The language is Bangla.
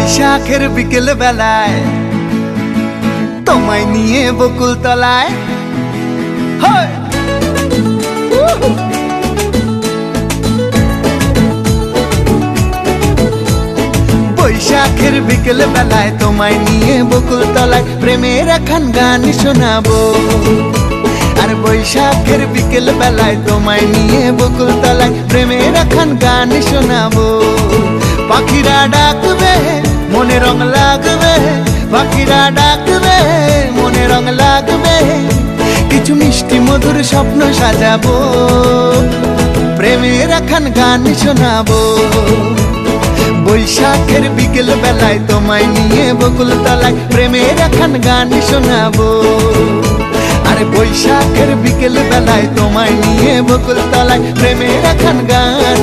বৈশাখের বিকেল বেলায় তোমায় নিয়ে বকুল তলায় বৈশাখের বিকেল বেলায় তোমায় নিয়ে বকুল তলায় প্রেমের একখান গান শোনাবো। আর বৈশাখের বিকেল বেলায় তোমায় নিয়ে বকুল তলায় প্রেমের একখান গান শোনাবো। পাখিরা ডাকবে মনে রং লাগবে, পাখিরা ডাকবে মনে রং লাগবে, কিছু মিষ্টি মধুর স্বপ্ন সাজাবো, প্রেমের একখান গান শোনাবো। বৈশাখের বিকেল বেলায় তোমায় নিয়ে বকুল তলায় প্রেমের একখান গান শোনাবো। আরে বৈশাখের বিকেল বেলায় তোমায় নিয়ে বকুল তলায় প্রেমের একখান গান।